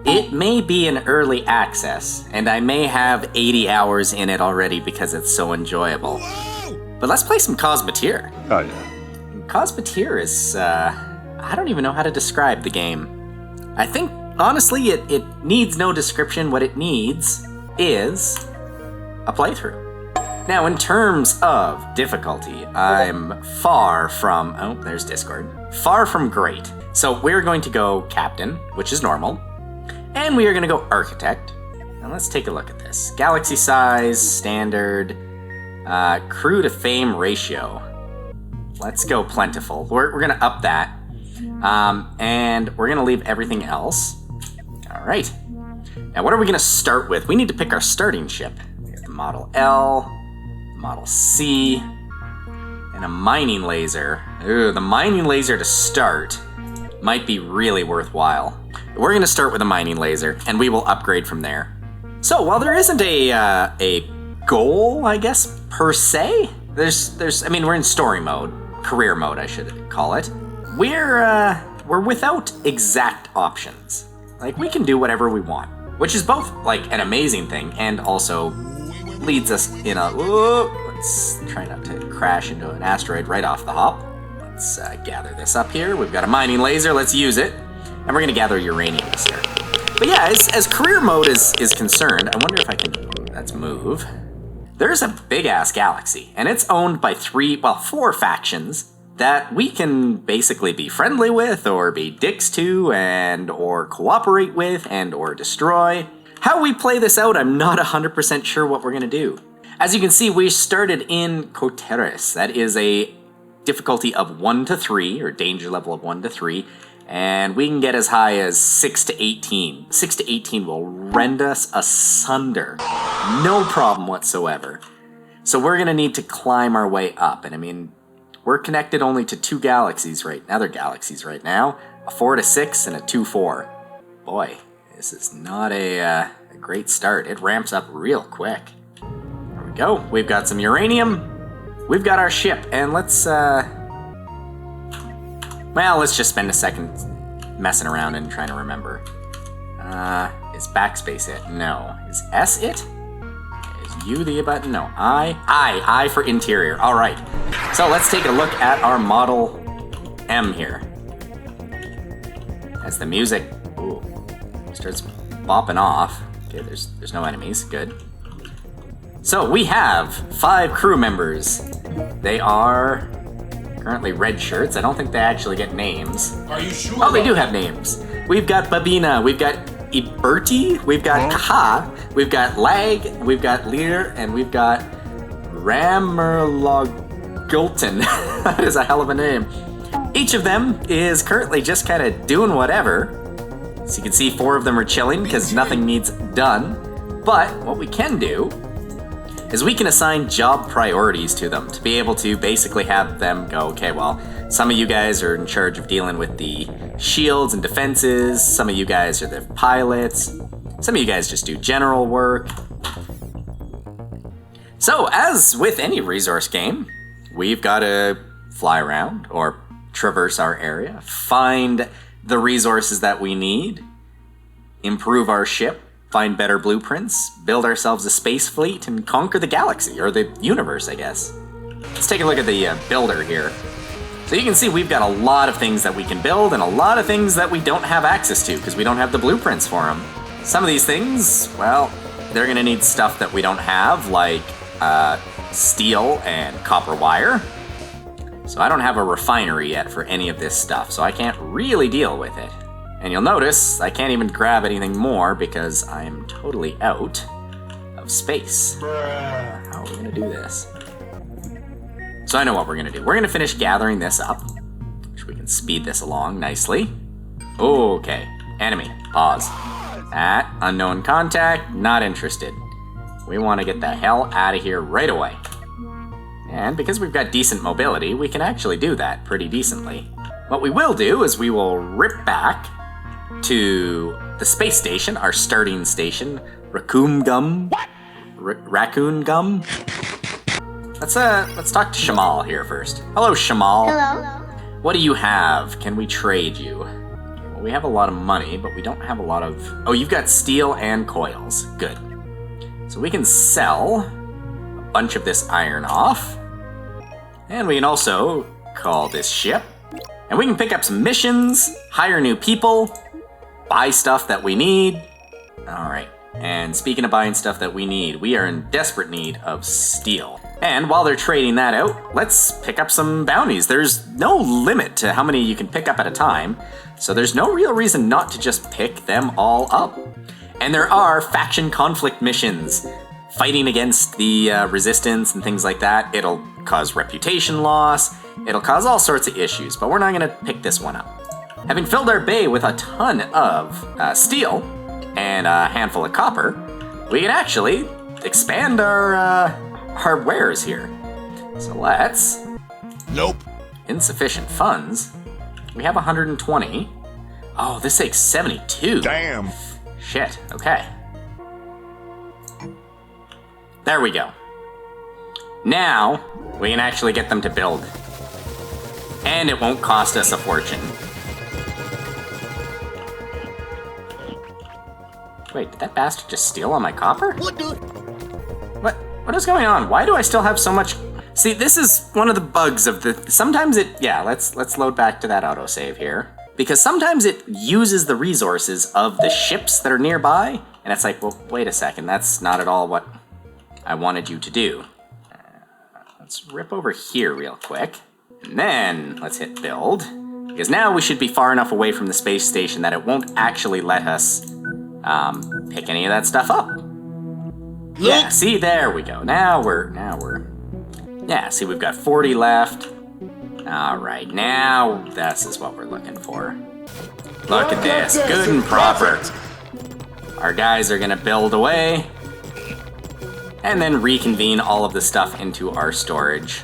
It may be an early access, and I may have 80 hours in it already because it's so enjoyable. But let's play some Cosmoteer. Oh, yeah. Cosmoteer is, I don't even know how to describe the game. I think, honestly, it needs no description. What it needs is a playthrough. Now, in terms of difficulty, I'm far from... Oh, there's Discord. Far from great. So we're going to go Captain, which is normal. And we are going to go Architect. Now let's take a look at this. Galaxy size, standard, crew to fame ratio. Let's go Plentiful. We're going to up that. And we're going to leave everything else. All right. Now what are we going to start with? We need to pick our starting ship. We have the Model L, Model C, and a mining laser. Ooh, the mining laser to start might be really worthwhile. We're going to start with a mining laser, and we will upgrade from there. So while there isn't a goal, I guess, per se, I mean, we're in story mode, career mode, I should call it. We're without exact options. Like, we can do whatever we want, which is both like an amazing thing and also leads us in a... let's try not to crash into an asteroid right off the hop. Let's gather this up here. We've got a mining laser. Let's use it. And we're going to gather uranium here. But yeah, as career mode is concerned, I wonder if I can... Let's move. There's a big-ass galaxy, and it's owned by 4 factions that we can basically be friendly with, or be dicks to, or cooperate with, or destroy. How we play this out, I'm not 100% sure what we're going to do. As you can see, we started in Coteres. That is a difficulty of 1 to 3, or danger level of 1 to 3, and we can get as high as 6 to 18. 6 to 18 will rend us asunder. No problem whatsoever. So we're going to need to climb our way up, and I mean, we're connected only to 2 galaxies other galaxies right now, a 4 to 6 and a 2-4. Boy, this is not a great start. It ramps up real quick. There we go. We've got some uranium. We've got our ship, and let's just spend a second messing around and trying to remember. Is backspace it? No. Is S it? Is U the button? No. I for interior. All right. So let's take a look at our Model M here. As the music starts bopping off. Okay, there's no enemies. Good. So we have 5 crew members. They are currently red shirts. I don't think they actually get names. Are you sure? Oh, they do have names. We've got Babina, we've got Iberti, we've got Kaha, we've got Lag, we've got Lear, and we've got Ramerlogulton. That is a hell of a name. Each of them is currently just kind of doing whatever. So you can see 4 of them are chilling because nothing needs done. But what we can do is we can assign job priorities to them to be able to basically have them go, okay, well, some of you guys are in charge of dealing with the shields and defenses, some of you guys are the pilots, some of you guys just do general work. So, as with any resource game, we've got to fly around or traverse our area, find the resources that we need, improve our ship, find better blueprints, build ourselves a space fleet, and conquer the galaxy, or the universe, I guess. Let's take a look at the builder here. So you can see we've got a lot of things that we can build, and a lot of things that we don't have access to, because we don't have the blueprints for them. Some of these things, well, they're going to need stuff that we don't have, like steel and copper wire. So I don't have a refinery yet for any of this stuff, so I can't really deal with it. And you'll notice I can't even grab anything more because I'm totally out of space. How are we going to do this? So I know what we're going to do. We're going to finish gathering this up, which we can speed this along nicely. Okay, enemy, pause. At unknown contact, not interested. We want to get the hell out of here right away. And because we've got decent mobility, we can actually do that pretty decently. What we will do is we will rip back to the space station, our starting station, Raccoon Gum. Raccoon Gum? Let's talk to Shamal here first. Hello, Shamal. Hello. What do you have? Can we trade you? Well, We have a lot of money, but we don't have a lot of... Oh, you've got steel and coils. Good. So we can sell a bunch of this iron off. And we can also call this ship. And we can pick up some missions, hire new people, buy stuff that we need. Alright, and speaking of buying stuff that we need, we are in desperate need of steel. And while they're trading that out, let's pick up some bounties. There's no limit to how many you can pick up at a time, so there's no real reason not to just pick them all up. And there are faction conflict missions, fighting against the resistance and things like that. It'll cause reputation loss, it'll cause all sorts of issues, but we're not gonna pick this one up. Having filled our bay with a ton of steel and a handful of copper, we can actually expand our wares here. So let's... Nope. Insufficient funds. We have 120. Oh, this takes 72. Damn. Shit, okay. There we go. Now, we can actually get them to build. And it won't cost us a fortune. Wait, did that bastard just steal all my copper? What, dude? What is going on? Why do I still have so much... See, this is one of the bugs of the... Sometimes it... Yeah, let's load back to that autosave here. Because sometimes it uses the resources of the ships that are nearby, and it's like, well, wait a second, that's not at all what I wanted you to do. Let's rip over here real quick, and then let's hit build. Because now we should be far enough away from the space station that it won't actually let us pick any of that stuff up. Yeah, see, there we go. Now we're... Yeah, see, we've got 40 left. Alright, now this is what we're looking for. Look at this, good and proper. Our guys are gonna build away, and then reconvene all of the stuff into our storage.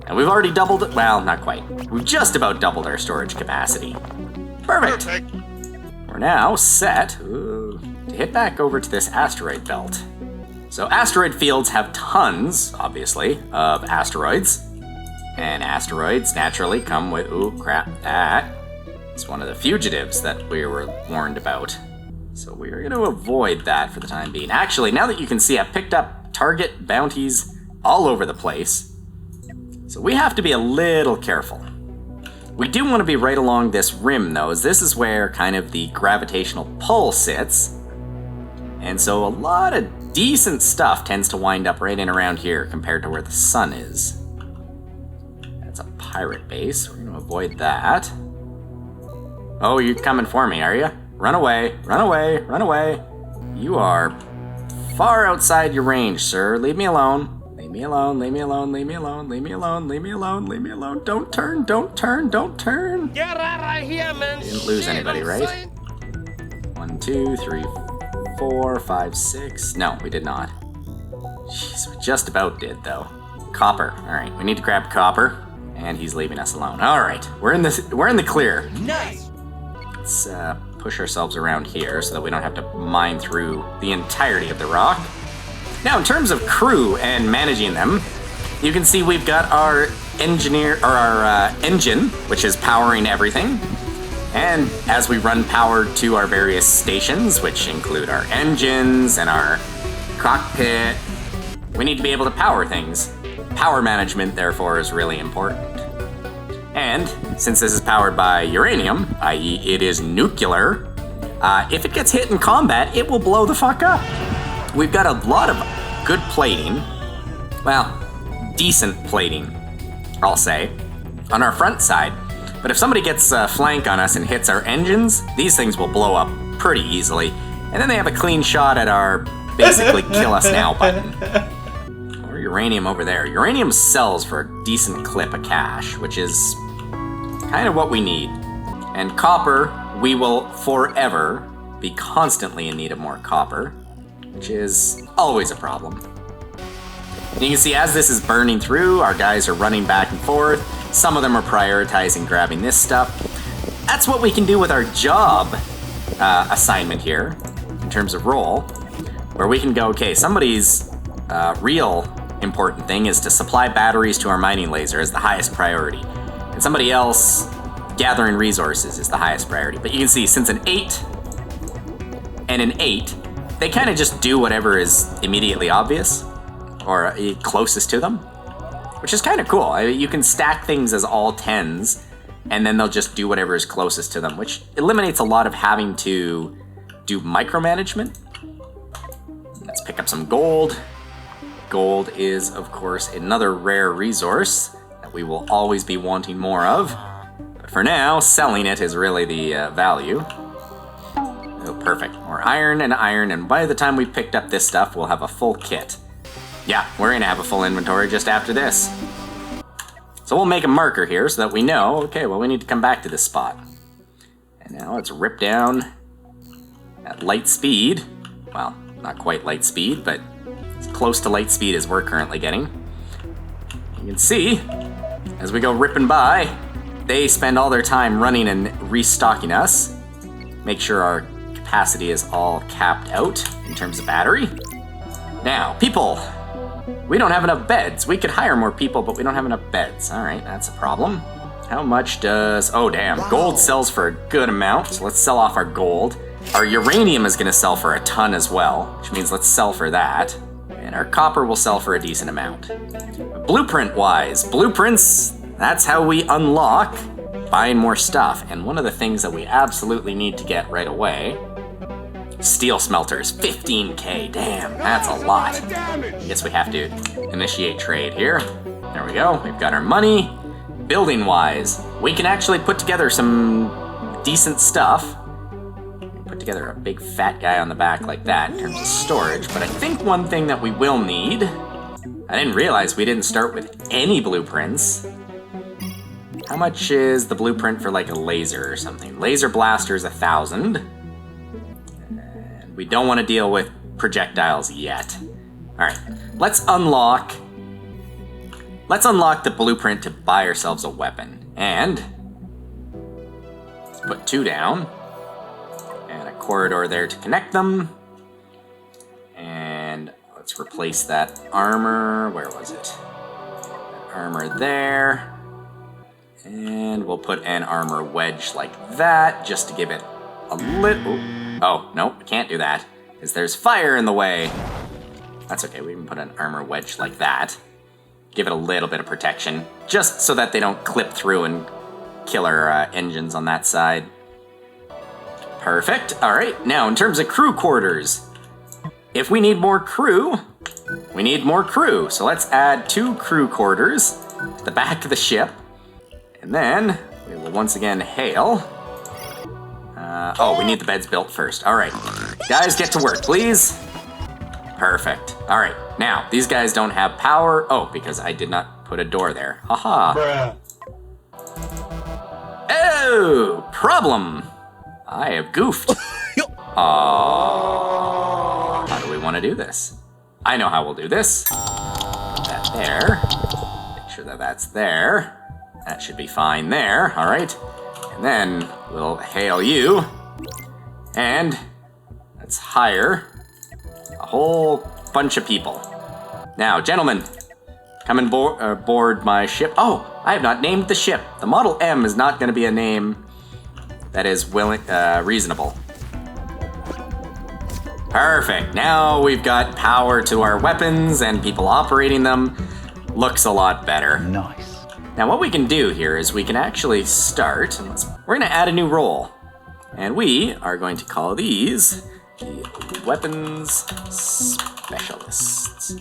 And we've already doubled it, well, not quite. We've just about doubled our storage capacity. Perfect! We're now set to hit back over to this asteroid belt. So asteroid fields have tons, obviously, of asteroids. And asteroids naturally come with, ooh, crap, that is one of the fugitives that we were warned about. So we are going to avoid that for the time being. Actually, now that you can see, I've picked up target bounties all over the place. So we have to be a little careful. We do want to be right along this rim, though, as this is where kind of the gravitational pull sits. And so a lot of decent stuff tends to wind up right in around here compared to where the sun is. That's a pirate base. We're going to avoid that. Oh, you're coming for me, are you? Run away, run away, run away. You are far outside your range, sir. Leave me alone. Leave me alone, leave me alone, leave me alone, leave me alone, leave me alone, leave me alone. Don't turn, don't turn, don't turn. Get out of here, man. Didn't lose anybody, right? 1, 2, 3, 4, 5, 6. No, we did not. Jeez, we just about did, though. Copper. All right, we need to grab copper, and he's leaving us alone. All right, we're in the clear. Nice. Let's push ourselves around here so that we don't have to mine through the entirety of the rock. Now, in terms of crew and managing them, you can see we've got our engine, which is powering everything. And as we run power to our various stations, which include our engines and our cockpit, we need to be able to power things. Power management, therefore, is really important. And since this is powered by uranium, i.e. it is nuclear, if it gets hit in combat, it will blow the fuck up. We've got a lot of good plating, well, decent plating, I'll say, on our front side. But if somebody gets a flank on us and hits our engines, these things will blow up pretty easily. And then they have a clean shot at our basically kill us now button. Or uranium over there. Uranium sells for a decent clip of cash, which is kind of what we need. And copper, we will forever be constantly in need of more copper, which is always a problem. And you can see as this is burning through, our guys are running back and forth. Some of them are prioritizing grabbing this stuff. That's what we can do with our job assignment here, in terms of role, where we can go, okay, somebody's real important thing is to supply batteries to our mining laser as the highest priority. And somebody else gathering resources is the highest priority. But you can see, since an 8 and an 8, they kind of just do whatever is immediately obvious, or closest to them, which is kind of cool. I mean, you can stack things as all 10s, and then they'll just do whatever is closest to them, which eliminates a lot of having to do micromanagement. Let's pick up some gold. Gold is, of course, another rare resource that we will always be wanting more of. But for now, selling it is really the value. Oh, perfect. More iron, and by the time we've picked up this stuff, we'll have a full kit. Yeah, we're gonna have a full inventory just after this. So we'll make a marker here so that we know, okay, well, we need to come back to this spot. And now let's rip down at light speed. Well, not quite light speed, but as close to light speed as we're currently getting. You can see, as we go ripping by, they spend all their time running and restocking us. Make sure our capacity is all capped out in terms of battery. Now, people. We don't have enough beds. We could hire more people, but we don't have enough beds. All right, that's a problem. How much does... Oh, damn. Wow. Gold sells for a good amount, so let's sell off our gold. Our uranium is going to sell for a ton as well, which means let's sell for that. And our copper will sell for a decent amount. Blueprint-wise, blueprints, that's how we unlock buying more stuff. And one of the things that we absolutely need to get right away... Steel smelters, 15k, damn, that's a lot. I guess we have to initiate trade here. There we go, we've got our money. Building-wise, we can actually put together some decent stuff. Put together a big fat guy on the back like that in terms of storage, but I think one thing that we will need, I didn't realize we didn't start with any blueprints. How much is the blueprint for like a laser or something? Laser blaster is 1,000. We don't want to deal with projectiles yet. All right, let's unlock the blueprint to buy ourselves a weapon. And let's put 2 down and a corridor there to connect them. And let's replace that armor. Where was it? Armor there. And we'll put an armor wedge like that just to give it a little... Oh, no, we can't do that, because there's fire in the way. That's okay, we can put an armor wedge like that. Give it a little bit of protection, just so that they don't clip through and kill our engines on that side. Perfect, all right, now in terms of crew quarters, if we need more crew, we need more crew. So let's add 2 crew quarters to the back of the ship, and then we will once again hail. Oh, we need the beds built first. All right, guys, get to work, please. Perfect. All right, now, these guys don't have power. Oh, because I did not put a door there. Haha. Oh, problem. I have goofed. Oh, how do we want to do this? I know how we'll do this. Put that there. Make sure that that's there. That should be fine there. All right. And then we'll hail you, and let's hire a whole bunch of people. Now, gentlemen, come and board my ship. Oh, I have not named the ship. The Model M is not going to be a name that is reasonable. Perfect. Now we've got power to our weapons and people operating them. Looks a lot better. Nice. Now what we can do here is we can actually start, we're going to add a new role, and we are going to call these the Weapons Specialists.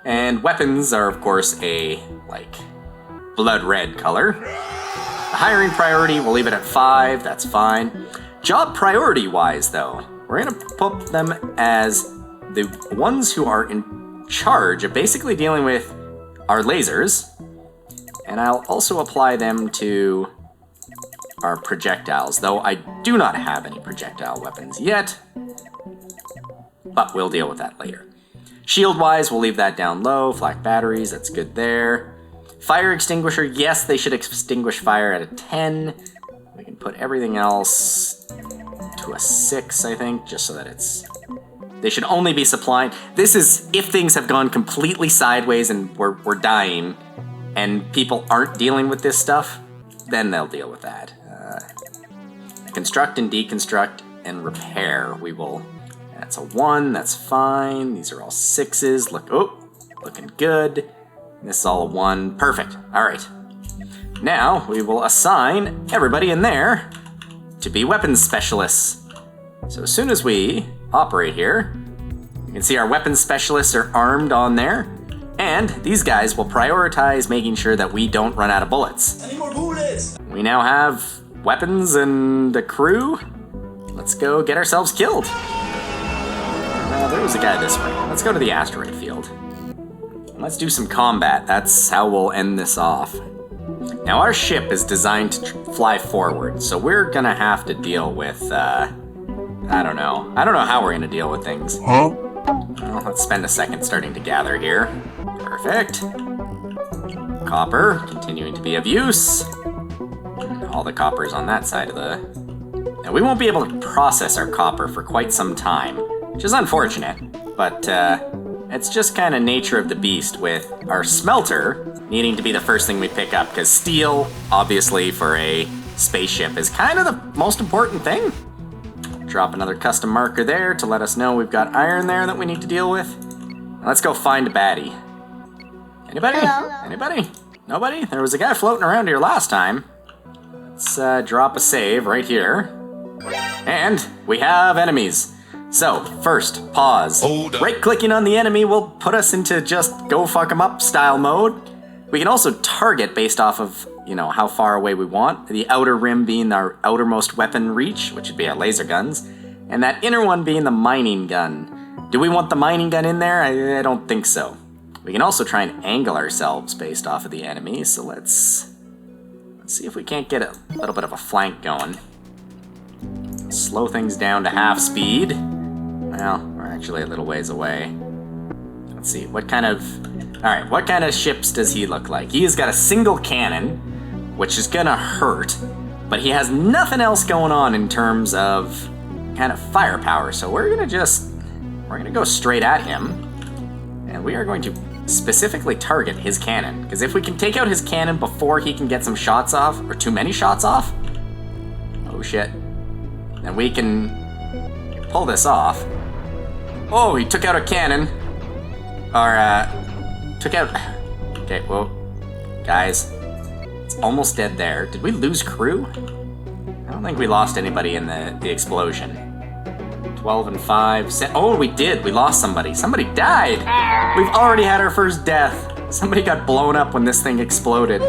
And weapons are of course a, like, blood red color. The hiring priority, we'll leave it at 5, that's fine. Job priority wise though, we're going to put them as the ones who are in charge of basically dealing with our lasers. And I'll also apply them to our projectiles, though I do not have any projectile weapons yet, but we'll deal with that later. Shield-wise, we'll leave that down low. Flak batteries, that's good there. Fire extinguisher, yes, they should extinguish fire at a 10. We can put everything else to a 6, I think, just so that it's... They should only be supplying... This is if things have gone completely sideways and we're dying, and people aren't dealing with this stuff, then they'll deal with that. construct and deconstruct and repair. We will... That's a 1, that's fine. These are all 6s. Looking good. This is all a 1. Perfect. Alright. Now, we will assign everybody in there to be weapons specialists. So as soon as we operate here, you can see our weapons specialists are armed on there, and these guys will prioritize making sure that we don't run out of bullets. I need more bullets! We now have weapons and a crew. Let's go get ourselves killed. There was a guy this way. Let's go to the asteroid field. Let's do some combat. That's how we'll end this off. Now, our ship is designed to fly forward, so we're gonna have to deal with, I don't know. I don't know how we're gonna deal with things. Huh? Well, let's spend a second starting to gather here. Perfect. Copper, continuing to be of use. All the copper's on that side of the... Now, we won't be able to process our copper for quite some time, which is unfortunate, but it's just kind of nature of the beast with our smelter needing to be the first thing we pick up, because steel, obviously, for a spaceship is kind of the most important thing. Drop another custom marker there to let us know we've got iron there that we need to deal with. Now let's go find a baddie. Anybody? Hello? Anybody? Nobody? There was a guy floating around here last time. Let's drop a save right here. And we have enemies. So, first, pause. Right-clicking on the enemy will put us into just go fuck 'em up style mode. We can also target based off of, you know, how far away we want. The outer rim being our outermost weapon reach, which would be our laser guns, and that inner one being the mining gun. Do we want the mining gun in there? I don't think so. We can also try and angle ourselves based off of the enemy, so let's see if we can't get a little bit of a flank going. Slow things down to half speed. Well, we're actually a little ways away. Let's see, what kind of ships does he look like? He has got a single cannon, which is gonna hurt, but he has nothing else going on in terms of kind of firepower, so we're gonna go straight at him, and we are going to specifically target his cannon, because if we can take out his cannon before he can get some shots off, or too many shots off, oh shit, then we can pull this off. Oh, he took out a cannon. Took out... Okay, well, guys, it's almost dead there. Did we lose crew? I don't think we lost anybody in the explosion. 12 and 5. Oh, we did. We lost somebody. Somebody died. We've already had our first death. Somebody got blown up when this thing exploded.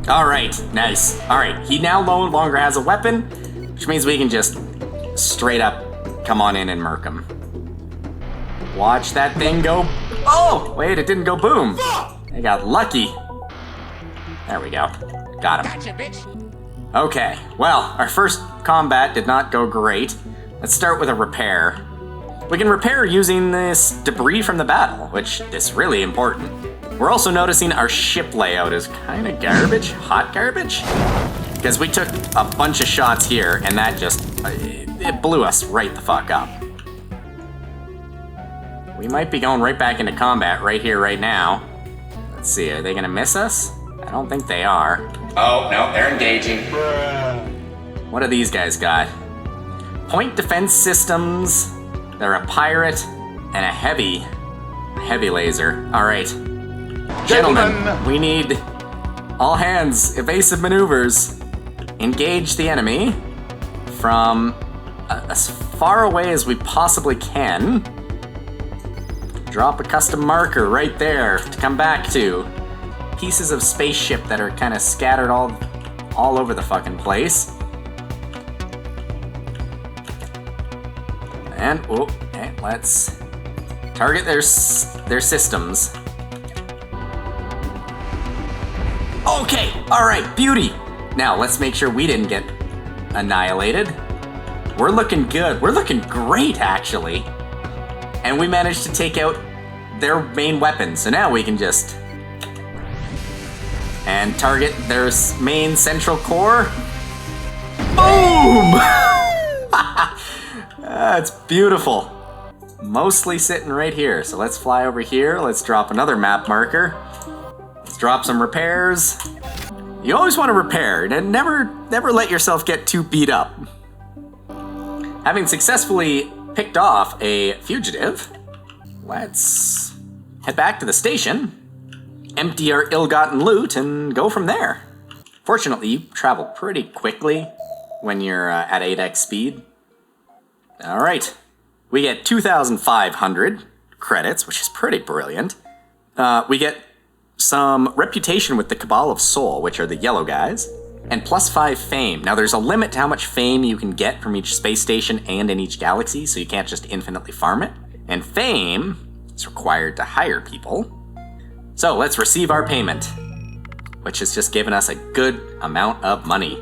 All right, nice. All right, he now no longer has a weapon, which means we can just straight up come on in and murk him. Watch that thing go. Oh, wait, it didn't go boom. I got lucky. There we go. Got him. Okay, well, our first combat did not go great. Let's start with a repair. We can repair using this debris from the battle, which is really important. We're also noticing our ship layout is kind of garbage, hot garbage, because we took a bunch of shots here, and that just, it blew us right the fuck up. We might be going right back into combat right here, right now. Let's see, are they gonna miss us? I don't think they are. Oh, no, they're engaging. What do these guys got? Point defense systems, they're a pirate, and a heavy laser. All right. Gentlemen, we need all hands, evasive maneuvers. Engage the enemy from as far away as we possibly can. Drop a custom marker right there to come back to. Pieces of spaceship that are kind of scattered all over the fucking place. And, okay, let's target their systems. Okay, alright, beauty! Now, let's make sure we didn't get annihilated. We're looking good. We're looking great, actually. And we managed to take out their main weapon, so now we can just... and target their main central core. Boom! That's beautiful. Mostly sitting right here, so let's fly over here. Let's drop another map marker. Let's drop some repairs. You always want to repair, and never let yourself get too beat up. Having successfully picked off a fugitive, let's head back to the station, empty our ill-gotten loot, and go from there. Fortunately, you travel pretty quickly when you're at 8x speed. Alright, we get 2,500 credits, which is pretty brilliant. We get some reputation with the Cabal of Soul, which are the yellow guys, and +5 fame. Now there's a limit to how much fame you can get from each space station and in each galaxy, so you can't just infinitely farm it. And fame is required to hire people. So let's receive our payment, which has just given us a good amount of money.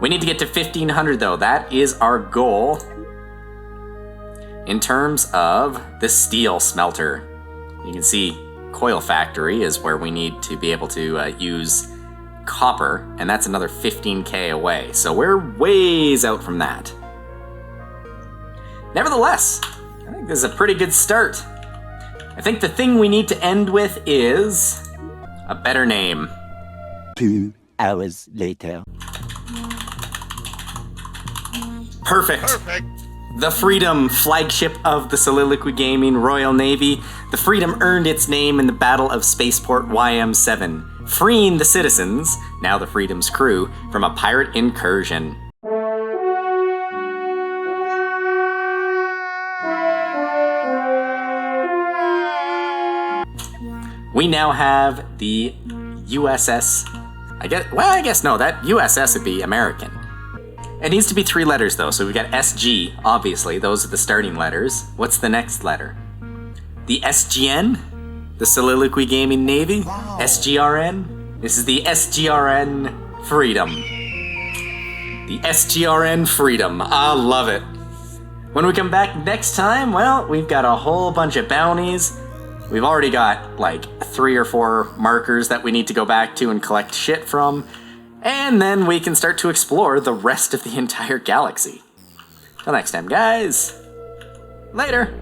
We need to get to 1,500 though. That is our goal in terms of the steel smelter. You can see Coil Factory is where we need to be able to use copper, and that's another 15k away. So we're ways out from that. Nevertheless, I think this is a pretty good start. I think the thing we need to end with is a better name. 2 hours later. Perfect. The Freedom, flagship of the SoliloquyGaming Royal Navy. The Freedom earned its name in the Battle of Spaceport YM7, freeing the citizens, now the Freedom's crew, from a pirate incursion. We now have the USS, I guess no, that USS would be American. It needs to be 3 letters though, so we've got SG, obviously, those are the starting letters. What's the next letter? The SGN? The SoliloquyGaming Navy? Wow. SGRN? This is the SGRN Freedom. The SGRN Freedom, I love it. When we come back next time, well, we've got a whole bunch of bounties. We've already got like 3 or 4 markers that we need to go back to and collect shit from. And then we can start to explore the rest of the entire galaxy. Till next time, guys. Later.